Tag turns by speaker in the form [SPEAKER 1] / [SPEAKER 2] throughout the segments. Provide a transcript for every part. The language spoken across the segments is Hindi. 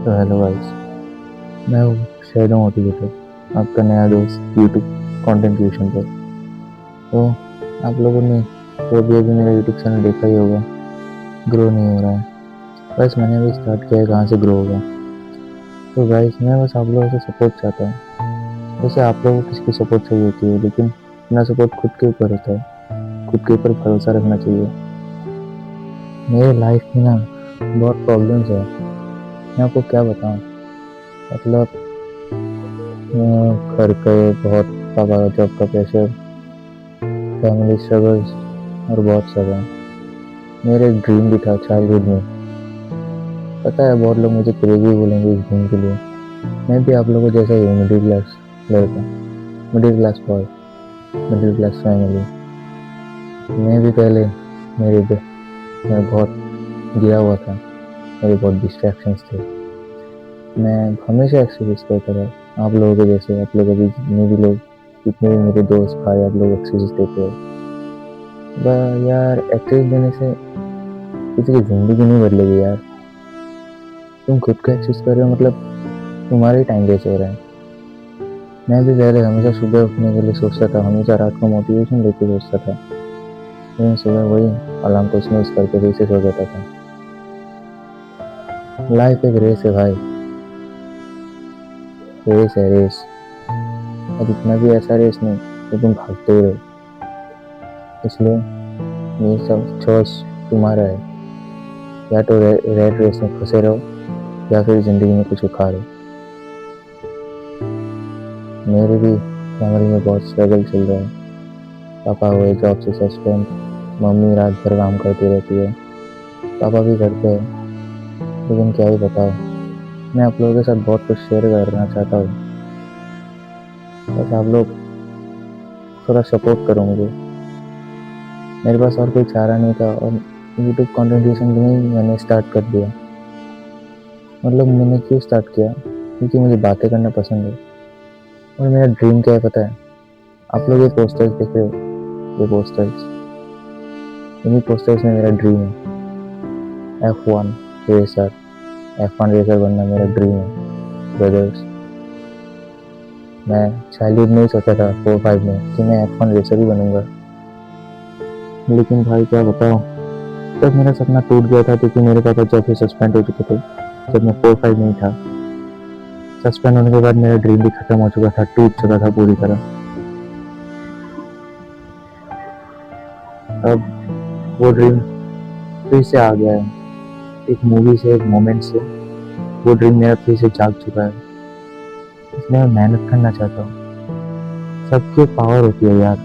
[SPEAKER 1] तो हेलो गाइस, मैं हूँ शैडो मोटिवेटर, आपका नया दोस्त यूट्यूब कंटेंट क्रिएशन पर। तो आप लोगों ने तो भी मेरा यूट्यूब चैनल देखा ही होगा, ग्रो नहीं हो रहा है। बस मैंने अभी स्टार्ट किया है, कहाँ से ग्रो होगा। तो गाइस, मैं बस आप लोगों से सपोर्ट चाहता हूँ। वैसे आप लोगों को किसकी सपोर्ट चाहिए होती है, लेकिन अपना सपोर्ट खुद के ऊपर होता है, खुद के ऊपर भरोसा रखना चाहिए। मेरे लाइफ में ना बहुत प्रॉब्लम्स है, मैं आपको क्या बताऊँ। मतलब घर के बहुत, पापा का जॉब का प्रेशर, फैमिली स्ट्रगल्स और बहुत सब है। मेरा एक ड्रीम भी था चाइल्डहुड में। पता है, बहुत लोग मुझे क्रेजी बोलेंगे इस ड्रीम के लिए। मैं भी आप लोगों जैसा ही हूँ, मिडिल क्लास लड़का, middle class boy, middle class family. मैं भी पहले मैं बहुत गिरा हुआ था, मेरे बहुत डिस्ट्रैक्शंस थे। मैं हमेशा एक्सरसाइज करता था आप लोगों के जैसे। आप लोग अभी जितने भी लोग, जितने भी मेरे दोस्त भाई, आप लोग एक्सरसाइज देते हो। यार, एक्सरसाइज देने से किसी की जिंदगी नहीं बदलेगी यार। तुम खुद का एक्सरसाइज कर रहे हो, मतलब तुम्हारे टाइम वेस्ट हो रहा है। मैं भी पहले हमेशा सुबह उठने के लिए सोचता था, हमेशा रात को मोटिवेशन लेके सोचता था, लेकिन सुबह वही अलार्म को स्नूज करके फिर से सो जाता था। लाइफ एक रेस है भाई, रेस है रेस। और इतना भी ऐसा रेस नहीं कि तुम भागते ही रहो। इसलिए ये सब चॉइस तुम्हारा है, या तो रेड रेस में फंसे रहो, या फिर जिंदगी में कुछ उखाड़ो। मेरे भी फैमिली में बहुत स्ट्रगल चल रहा है। पापा हुए जॉब से सस्पेंड, मम्मी रात भर काम करती रहती है, पापा भी करते हैं। लेकिन क्या ही बताओ, मैं आप लोगों के साथ बहुत कुछ शेयर करना चाहता हूँ। बस आप लोग थोड़ा सपोर्ट करो मुझे। मेरे पास और कोई चारा नहीं था, और यूट्यूब कंटेंट क्रिएशन में ही मैंने स्टार्ट कर दिया। मतलब मैंने क्यों स्टार्ट किया, क्योंकि मुझे बातें करना पसंद है। और मेरा ड्रीम क्या है पता है? आप लोग ये पोस्टर्स देख रहे हो, ये पोस्टर्स, इन्हीं पोस्टर्स में मेरा ड्रीम है। F1 रेसर, F1 रेसर बनना मेरा ड्रीम है ब्रदर्स। मैं चाइल्डहुड में ही सोचा था 4-5 में कि मैं F1 रेसर ही बनूंगा। लेकिन भाई क्या बताऊं, तब मेरा सपना टूट गया था, क्योंकि मेरे पापा जॉब से सस्पेंड हो चुके थे जब मैं 4-5 में ही था। सस्पेंड होने के बाद मेरा ड्रीम भी खत्म हो चुका था, टूट चुका था पूरी तरह। अब वो ड्रीम फिर से आ गया है, एक मूवी से, एक मोमेंट से वो ड्रीम मेरा फिर से जाग चुका है। इसलिए मैं मेहनत करना चाहता हूँ। सबकी एक पावर होती है यार,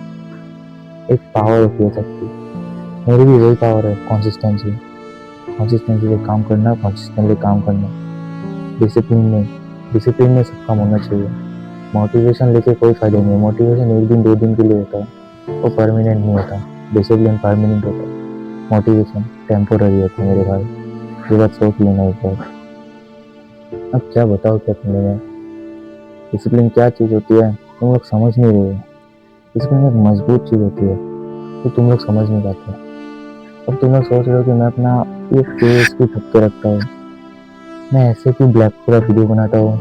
[SPEAKER 1] एक पावर होती है सबकी। मेरी भी वही पावर है, कंसिस्टेंसी। कंसिस्टेंसी से काम करना, कंसिस्टेंटली काम करना, डिसिप्लिन में। डिसिप्लिन में सब काम होना चाहिए। मोटिवेशन लेके कोई फायदा नहीं है। मोटिवेशन एक दिन 2 दिन के लिए होता है, वो परमानेंट नहीं होता। डिसिप्लिन परमानेंट होता है, मोटिवेशन टेम्पोररी होता है मेरे भाई। ये बात सोच लेना एक बार। अब क्या बताओ क्या तुम्हें, डिसिप्लिन क्या चीज़ होती है तुम लोग समझ नहीं रहे हो। डिसिप्लिन एक मजबूत चीज़ होती है, तो तुम लोग समझ नहीं पाते। अब तुम लोग सोच रहे हो कि मैं अपना ये फेस भी ढक के रखता हूँ, मैं ऐसे क्यों ब्लैक पूरा वीडियो बनाता हूँ,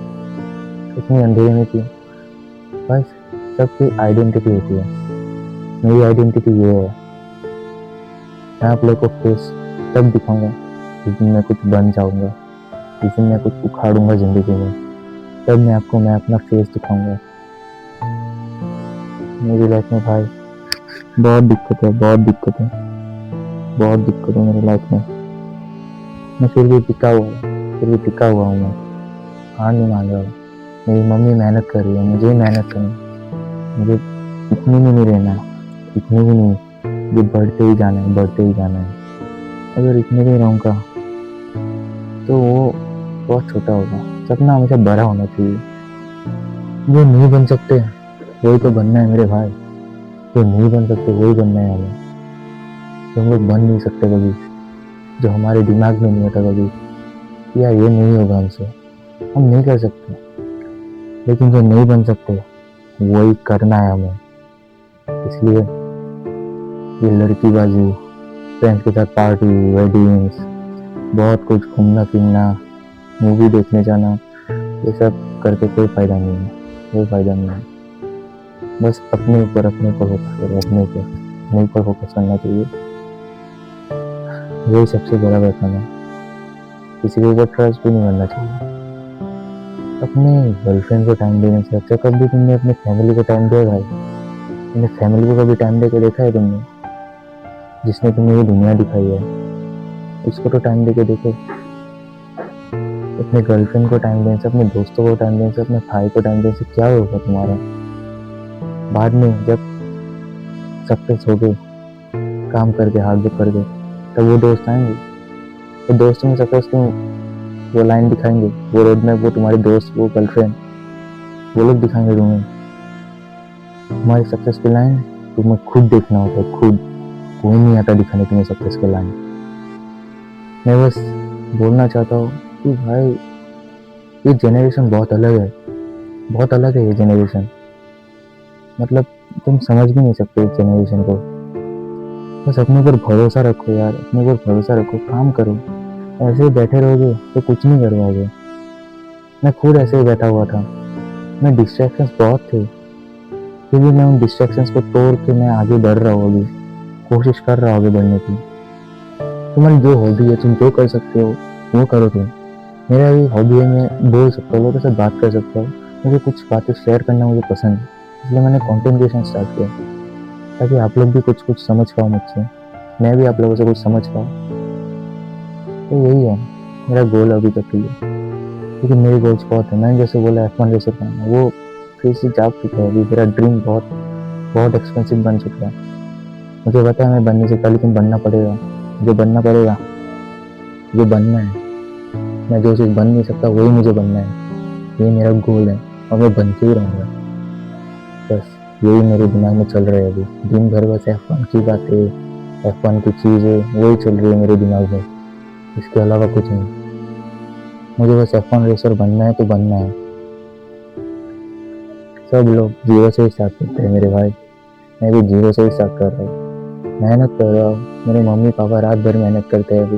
[SPEAKER 1] इतनी अंधेरे में क्यों। बस सबकी आइडेंटिटी होती है, मेरी आइडेंटिटी ये है। मैं आप लोग को फेस तब दिखाऊंगा जिस दिन मैं कुछ बन जाऊंगा, जिस दिन मैं कुछ उखाड़ूंगा जिंदगी में, तब मैं अपना फेस दिखाऊंगा। मेरी लाइफ में भाई बहुत दिक्कत है, बहुत दिक्कत है, बहुत दिक्कत है मेरी लाइफ में। मैं फिर भी टिका हुआ हूँ मैं, हार नहीं मान रहा हूँ। मेरी मम्मी मेहनत कर रही है, मुझे मेहनत करनी है। मुझे इतनी भी नहीं रहना है, इतनी भी नहीं, मुझे बढ़ते ही जाना है, बढ़ते ही जाना है। अगर इतने भी रहूँगा तो वो बहुत छोटा होगा। सपना हमेशा बड़ा होना चाहिए। जो नहीं बन सकते वही तो बनना है मेरे भाई, जो नहीं बन सकते वही बनना है हमें। जो हम लोग बन नहीं सकते कभी, जो हमारे दिमाग में नहीं होता कभी, या ये नहीं होगा हमसे, हम नहीं कर सकते। लेकिन जो नहीं बन सकते वही करना है हमें। इसलिए ये लड़कीबाजी, फ्रेंड्स के साथ पार्टी, वेडिंग्स, बहुत कुछ घूमना फिरना, मूवी देखने जाना, ये सब करके कोई फ़ायदा नहीं है, कोई फ़ायदा नहीं है। बस अपने ऊपर फोकस करो, अपने ऊपर फोकस करना चाहिए। यही सबसे बड़ा वेपन है। किसी के ऊपर ट्रस्ट भी नहीं करना चाहिए। अपने गर्लफ्रेंड को टाइम देने से अच्छा कभी तुमने अपनी फैमिली को टाइम दिया भाई? तुमने फैमिली को कभी टाइम दे के देखा है तुमने? जिसने तुम्हें ये दुनिया दिखाई है, उसको तो टाइम दे के देखो। अपने गर्लफ्रेंड को टाइम देने से, अपने दोस्तों को टाइम देने से, अपने भाई को टाइम देने से क्या होगा तुम्हारा? बाद में जब सक्सेस हो गए, काम करके, हार्ड वर्क करके, तब वो दोस्त आएंगे, वो दोस्त तुम्हें सक्सेस क्यों वो लाइन दिखाएंगे, वो रोड में वो तुम्हारे दोस्त, वो गर्लफ्रेंड, वो लोग दिखाएंगे तुम्हें तुम्हारी सक्सेस की लाइन। तुम्हें खुद देखना होता है, खुद। कोई नहीं आता दिखाने तुम्हें सक्सेस की लाइन। मैं बस बोलना चाहता हूँ कि भाई ये जनरेशन बहुत अलग है, बहुत अलग है ये जनरेशन। मतलब तुम समझ भी नहीं सकते इस जनरेशन को। बस अपने ऊपर भरोसा रखो यार, अपने ऊपर भरोसा रखो, काम करो। ऐसे ही बैठे रहोगे तो कुछ नहीं कर पाओगे। मैं खुद ऐसे ही बैठा हुआ था, मैं डिस्ट्रैक्शंस बहुत थे, फिर भी मैं उन डिस्ट्रैक्शंस को तोड़ के मैं आगे बढ़ रहा हूँ। अभी कोशिश कर रहा हूँ आगे बढ़ने की। तुम्हारी जो हॉबी है, तुम जो कर सकते हो वो करो तुम। मेरा भी हॉबी है, मैं बोल सकता हूँ, लोगों के साथ बात कर सकता हूँ। मुझे कुछ बातें शेयर करना मुझे पसंद है, इसलिए मैंने कंटेंट क्रिएशन स्टार्ट किया, ताकि आप लोग भी कुछ कुछ समझ पाओ मुझसे, मैं भी आप लोगों से कुछ समझ पाऊँ। तो यही है मेरा गोल अभी तक के लिए, क्योंकि मेरे गोल्स बहुत है। मैंने जैसे बोला F1 रेसर बनना, वो फिर से जाग चुका है। अभी मेरा ड्रीम बहुत बहुत एक्सपेंसिव बन चुका है। मुझे पता है मैं बन नहीं सकता, लेकिन बनना पड़ेगा, मुझे बनना पड़ेगा, मुझे बनना है। मैं जो चीज़ बन नहीं सकता वही मुझे बनना है, ये मेरा गोल है और मैं बनते ही रहूँगा। बस यही मेरे दिमाग में चल रहा है अभी, दिन भर बस F1 की बातें, F1 की चीज़ें, वही चल रही है मेरे दिमाग में, इसके अलावा कुछ नहीं। मुझे बस F1 रेसर बनना है तो बनना है। सब लोग जीरो से ही स्टार्ट करते हैं मेरे भाई, मैं भी जीरो से ही स्टार्ट कर रहा हूँ, मेहनत कर रहा हूँ। मेरे मम्मी पापा रात भर मेहनत करते हैं। अभी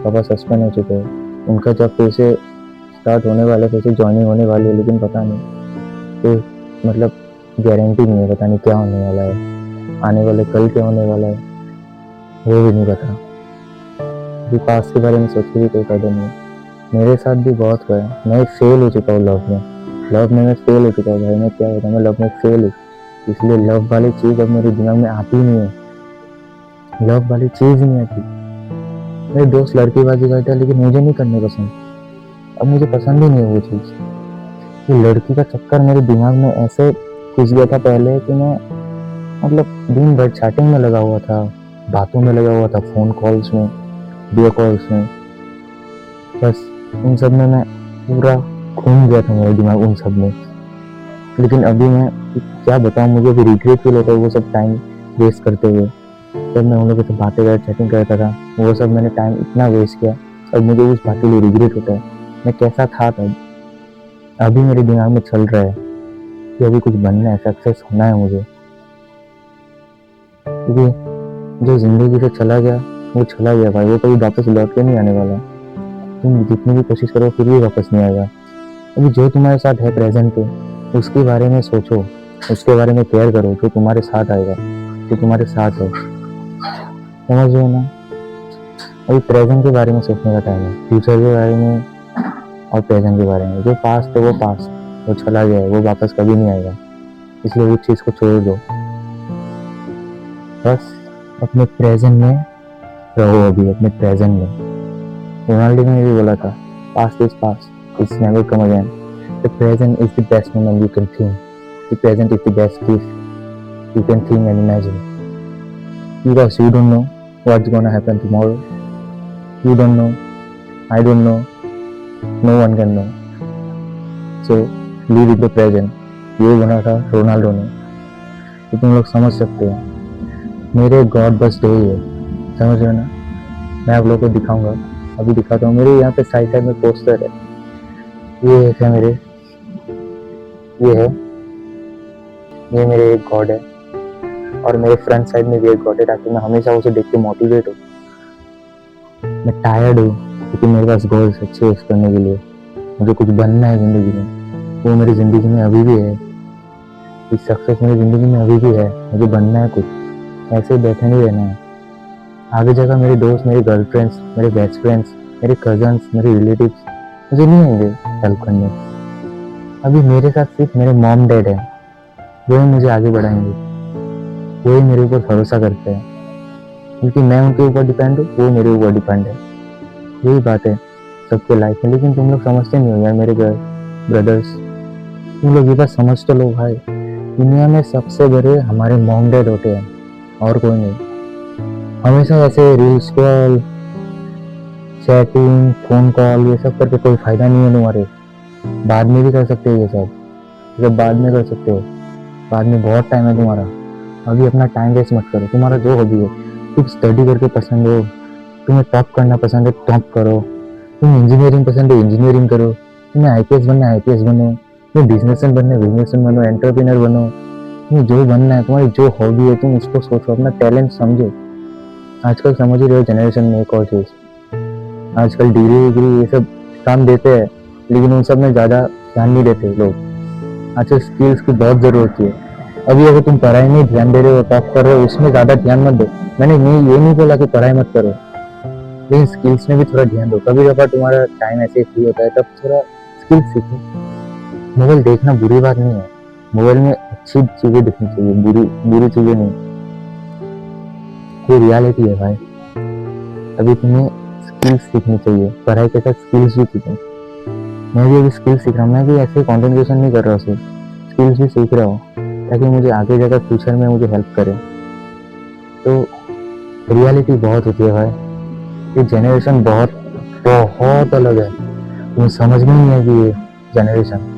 [SPEAKER 1] पापा सस्पेंड हो चुके हैं, उनका जब फिर से स्टार्ट होने वाला, फिर से ज्वाइनिंग होने वाली है, लेकिन पता नहीं कोई मतलब गारंटी नहीं है, पता नहीं क्या होने वाला है, आने वाले कल क्या होने वाला है वो भी नहीं पता। अभी पास के बारे में सोच के भी कोई फायदा नहीं है। मेरे साथ भी बहुत हुआ है, मैं फेल हो चुका हूँ लव में मैं फेल हो चुका हूँ भाई। मैं क्या बताऊँ, मैं लव में फेल हूँ, इसलिए लव वाली चीज़ अब मेरे दिमाग में आती ही नहीं है, लव वाली चीज़ ही नहीं आती। मेरे दोस्त लड़कीबाजी करते हैं, लेकिन मुझे नहीं करने पसंद, अब मुझे पसंद ही नहीं है वो चीज़। ये लड़की का चक्कर मेरे दिमाग में ऐसे घुस गया था पहले कि मैं मतलब दिन भर चैटिंग में लगा हुआ था, बातों में लगा हुआ था, फ़ोन कॉल्स में, वीडियो कॉल्स में, बस उन सब में मैं पूरा घूम गया था मेरा दिमाग उन सब में। लेकिन अभी मैं क्या बताऊँ, मुझे अभी रिग्रेट फील होता है वो सब टाइम वेस्ट करते हुए। जब मैं उन लोगों से बातें कर चैटिंग करता था, वो सब मैंने टाइम इतना वेस्ट किया, अब मुझे उस बात के लिए रिग्रेट होता है। मैं कैसा था तब, अभी मेरे दिमाग में चल रहा है कि अभी कुछ बनना है, सक्सेस होना है मुझे, क्योंकि जो ज़िंदगी से चला गया वो चला गया भाई, वो कभी वापस लौट के नहीं आने वाला। तुम जितनी भी कोशिश करो फिर भी वापस नहीं आएगा। अभी जो तुम्हारे साथ है प्रेजेंट पे, उसके बारे में सोचो, उसके बारे में केयर करो, जो तुम्हारे साथ आएगा, जो तुम्हारे साथ है, समझ रहे हो ना? अभी प्रेजेंट के बारे में सोचने का टाइम है, फ्यूचर के बारे में और प्रेजेंट के बारे में। जो पास्ट है वो पास्ट, वो चला गया है, वो वापस कभी नहीं आएगा, इसलिए उस चीज़ को छोड़ दो। बस अपने प्रेजेंट में रहो, अभी अपने प्रेजेंट में। रोनाल्डो ने भी बोला था, past is past, it's never come again, the present is the best moment you can think, the present is the best gift you can think and imagine, because you don't know what's gonna happen tomorrow, you don't know, I don't know, no one can know, so live in the present। ये बोला था रोनाल्डो ने, तो तुम लोग समझ सकते हो मेरे गॉड बस दो ही है, समझ रहे हो ना? मैं आप लोगों को दिखाऊंगा, अभी दिखाता हूँ। मेरे यहाँ पे साइड साइड में पोस्टर है, ये है मेरे, ये है, ये मेरे एक गॉड है, और मेरे फ्रंट साइड में भी एक गॉड है, ताकि मैं हमेशा उसे देख के मोटिवेट हूँ। मैं टायर्ड हूँ क्योंकि मेरे पास गोल्स अच्छे करने के लिए, मुझे कुछ बनना है ज़िंदगी में, वो मेरी ज़िंदगी में अभी भी है, ये सक्सेस मेरी ज़िंदगी में अभी भी है, मुझे बनना है कुछ, ऐसे ही बैठे नहीं रहना है। आगे जाकर मेरे दोस्त, मेरी गर्लफ्रेंड्स, मेरे बेस्ट फ्रेंड्स, मेरे कजन्स, मेरे रिलेटिव्स मुझे नहीं आएंगे हेल्प करने। अभी मेरे साथ सिर्फ मेरे मॉम डैड है, वो ही मुझे आगे बढ़ाएंगे, वो ही मेरे ऊपर भरोसा करते हैं, क्योंकि मैं उनके ऊपर डिपेंड हूँ, वो मेरे ऊपर डिपेंड है। यही बात है सबके लाइफ में, लेकिन तुम लोग समझते नहीं हो यार मेरे ब्रदर्स, तुम लोग ये बात समझ तो लो भाई, दुनिया में सबसे बड़े हमारे मॉम डैड होते हैं और कोई नहीं। हमेशा ऐसे reel scroll, chatting, phone call ये सब करके कोई फायदा नहीं है तुम्हारे। बाद में भी कर सकते हो ये सब, जब बाद में कर सकते हो, बाद में बहुत टाइम है तुम्हारा। अभी अपना टाइम वेस्ट मत करो। तुम्हारा जो हॉबी है, तुम स्टडी करके पसंद हो, तुम्हें टॉप करना पसंद है टॉप करो, तुम्हें इंजीनियरिंग पसंद है इंजीनियरिंग करो, तुम्हें आईपीएस बनना है आईपीएस बनो, तुम्हें बिजनेसमैन बनना है बिजनेसमैन बनो, एंटरप्रेन्योर बनो, तुम्हें जो बनना है, तुम्हारी जो हॉबी है तुम उसको सोचो, अपना टैलेंट समझो। आजकल समझ ही रहे हो जनरेशन में एक और चीज़, आजकल डिग्री विग्री ये सब काम देते हैं, लेकिन उन सब में ज़्यादा ध्यान नहीं देते लोग। आजकल स्किल्स की बहुत ज़रूरत है। अभी अगर तुम पढ़ाई में ध्यान दे रहे हो, टॉप कर रहे हो, उसमें ज़्यादा ध्यान मत दो। मैंने ये नहीं बोला कि पढ़ाई मत करो, लेकिन स्किल्स में भी थोड़ा ध्यान दो। कभी कभार तुम्हारा टाइम ऐसे फ्री होता है, तब थोड़ा स्किल्स सीखो। मोबाइल देखना बुरी बात नहीं है, मोबाइल में अच्छी चीज़ें दिखनी चाहिए, बुरी बुरी चीज़ें नहीं। ये रियलिटी है भाई। अभी तुम्हें स्किल्स सीखनी चाहिए, पढ़ाई के साथ स्किल्स भी सीखो। मैं भी अभी स्किल्स सीख रहा हूँ, मैं भी ऐसे कंटेंट क्रिएशन नहीं कर रहा हूँ, सिर्फ स्किल्स भी सीख रहा हूँ ताकि मुझे आगे जाकर फ्यूचर में मुझे हेल्प करे। तो रियलिटी बहुत होती है भाई, ये जनरेशन बहुत बहुत अलग है, तुम्हें समझ में नहीं आएगी ये जनरेशन।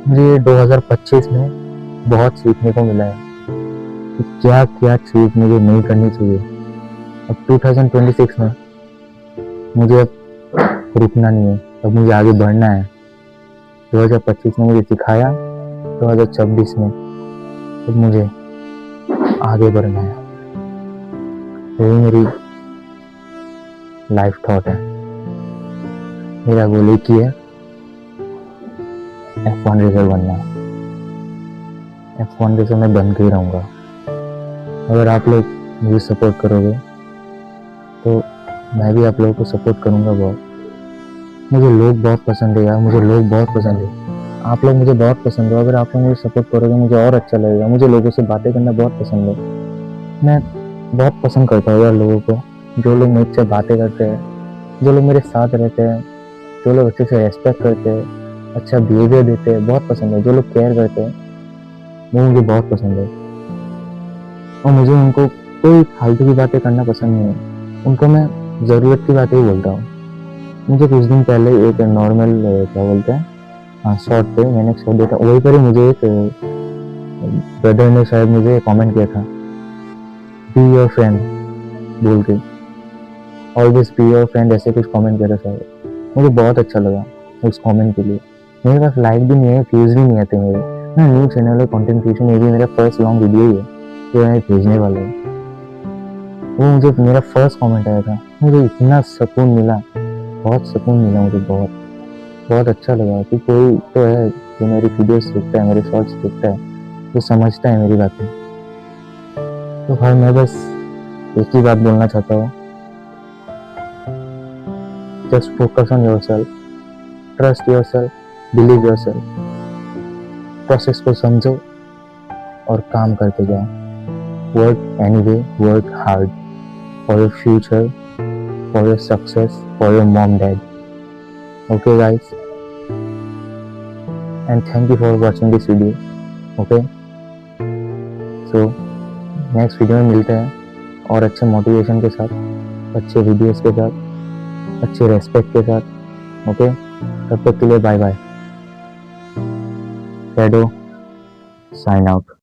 [SPEAKER 1] मुझे 2025 में बहुत सीखने को मिला है कि क्या क्या चीज़ मुझे नहीं करनी चाहिए। अब 2026 में मुझे अब रुकना नहीं है, अब मुझे आगे बढ़ना है। 2025 ने मुझे सिखाया, 2026 में अब मुझे आगे बढ़ना है। यही मेरी लाइफ थॉट है। मेरा गोल एक ही है, F1 रेसर बनना। F1 रेसर में बन के ही रहूँगा। अगर आप लोग मुझे सपोर्ट करोगे तो मैं भी आप लोगों को सपोर्ट करूँगा बहुत। मुझे लोग बहुत पसंद है यार, मुझे लोग बहुत पसंद है, आप लोग मुझे बहुत पसंद हो। अगर आप लोग मुझे सपोर्ट करोगे मुझे और अच्छा लगेगा। मुझे लोगों से बातें करना बहुत पसंद है, मैं बहुत पसंद करता हूँ यार लोगों को, जो लोग मुझसे बातें करते हैं, जो लोग मेरे साथ रहते हैं, जो लोग अच्छे से रेस्पेक्ट करते हैं, अच्छा बिहेवियर देते हैं, बहुत पसंद है। जो लोग केयर करते हैं वो मुझे बहुत पसंद है। और मुझे उनको कोई फालतू की बातें करना पसंद नहीं है, उनको मैं ज़रूरत की बातें ही बोलता हूँ। मुझे कुछ दिन पहले एक नॉर्मल क्या बोलते हैं, हाँ शॉर्ट पे मैंने एक शॉर्ट देखा, वहीं पर ही मुझे एक ब्रदर ने शायद मुझे कमेंट किया था, बी योर फ्रेंड बोल के, ऑलवेज बी योर फ्रेंड, ऐसे कुछ कमेंट किया था शायद। मुझे बहुत अच्छा लगा उस कमेंट के लिए। मेरे पास लाइक भी नहीं है, व्यूज़ भी नहीं आते मेरे। मैं न्यू चैनल है कंटेंट क्रिएशन, ये भी मेरा फर्स्ट लॉन्ग वीडियो ही है जो मैं भेजने वाला हूँ। वो मुझे मेरा फर्स्ट कमेंट आया था, मुझे इतना सुकून मिला, बहुत सुकून मिला मुझे, बहुत बहुत अच्छा लगा कि कोई तो है जो मेरी वीडियोस देखता है, मेरे शॉर्ट्स देखता है, जो समझता है मेरी बातें। तो भाई मैं बस एक ही बात बोलना चाहता हूँ, just focus on yourself, trust yourself, believe yourself. Process को समझो और काम करते जाओ। Work anyway, work hard for your future, for your success, for your mom dad. Okay guys, and thank you for watching this video. Okay, so next video में मिलते हैं और अच्छे मोटिवेशन के साथ, अच्छे वीडियोस के साथ, अच्छे रेस्पेक्ट के साथ। ओके, तब तक के लिए bye bye. Shadow sign out.